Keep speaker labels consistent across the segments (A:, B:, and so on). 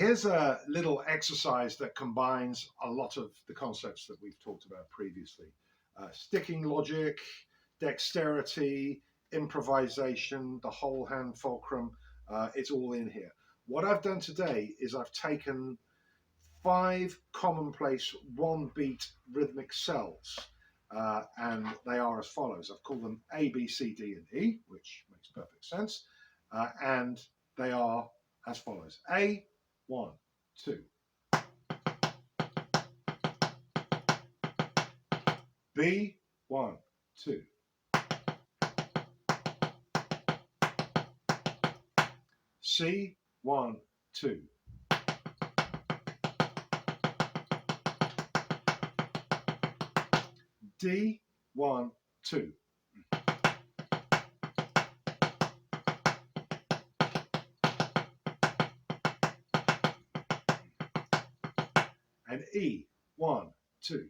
A: here's a little exercise that combines a lot of the concepts that we've talked about previously. Sticking logic, dexterity, improvisation, the whole hand fulcrum, it's all in here. What I've done today is I've taken 5 commonplace 1-beat rhythmic cells, and they are as follows. I've called them A, B, C, D, and E, which makes perfect sense, and they are as follows. A, 1, 2. B, 1, 2. C, 1, 2. D, 1, 2. And E, 1, 2.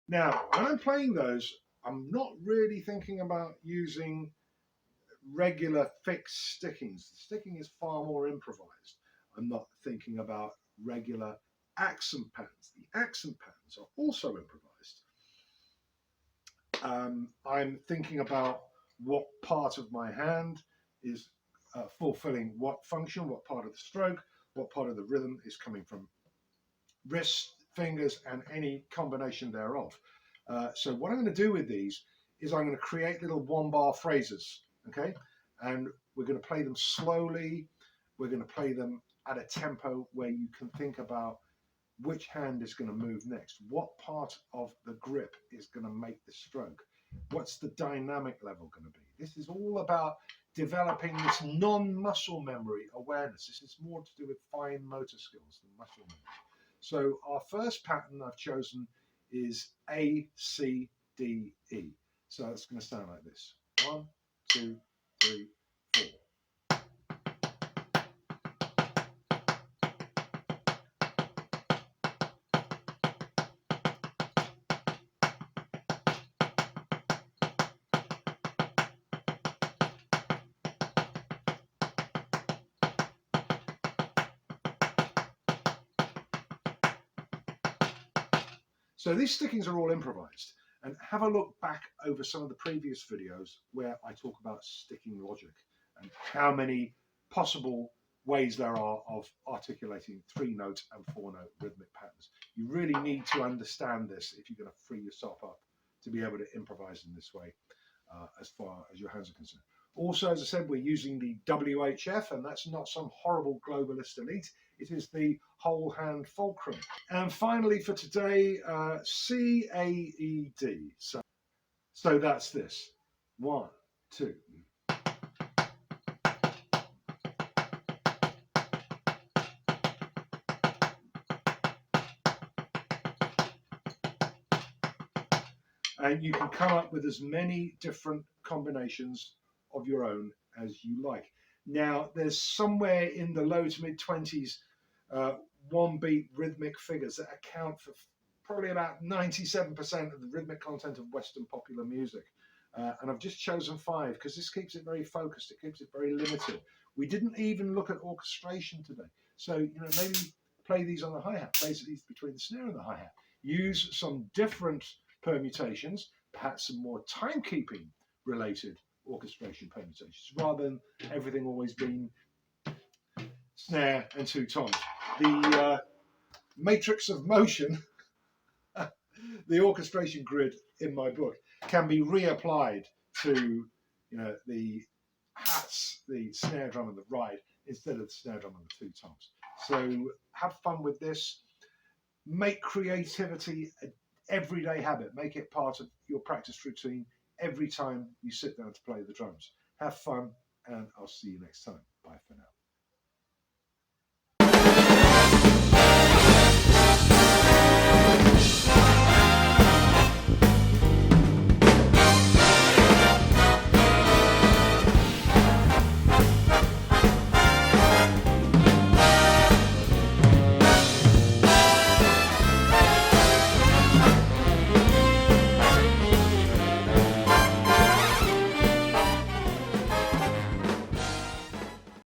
A: Now, when I'm playing those, I'm not really thinking about using regular fixed stickings. The sticking is far more improvised. I'm not thinking about regular accent patterns. The accent patterns are also improvised. I'm thinking about what part of my hand is fulfilling what function, what part of the stroke, what part of the rhythm is coming from wrists, fingers, and any combination thereof. So what I'm going to do with these is I'm going to create little 1-bar phrases, okay? And we're going to play them slowly. We're going to play them at a tempo where you can think about which hand is going to move next, what part of the grip is going to make the stroke, what's the dynamic level going to be. This is all about developing this non-muscle memory awareness. This is more to do with fine motor skills than muscle memory. So our first pattern I've chosen is A, C, D, E. So it's going to sound like this. 1, 2, 3, 4. So these stickings are all improvised, and have a look back over some of the previous videos where I talk about sticking logic and how many possible ways there are of articulating 3-note and 4-note rhythmic patterns. You really need to understand this if you're going to free yourself up to be able to improvise in this way as far as your hands are concerned. Also, as I said, we're using the WHF, and that's not some horrible globalist elite. It is the whole hand fulcrum. And finally for today, C-A-E-D. So that's this. 1, 2. And you can come up with as many different combinations of your own as you like. Now, there's somewhere in the low to mid 20s 1-beat rhythmic figures that account for probably about 97% of the rhythmic content of Western popular music. And I've just chosen 5 because this keeps it very focused. It keeps it very limited. We didn't even look at orchestration today. So, maybe play these on the hi-hat, play these between the snare and the hi-hat. Use some different permutations, perhaps some more timekeeping related orchestration permutations, rather than everything always being snare and 2 toms. The matrix of motion, the orchestration grid in my book, can be reapplied to the hats, the snare drum and the ride, instead of the snare drum and the 2 toms. So have fun with this. Make creativity an everyday habit. Make it part of your practice routine every time you sit down to play the drums. Have fun, and I'll see you next time. Bye for now.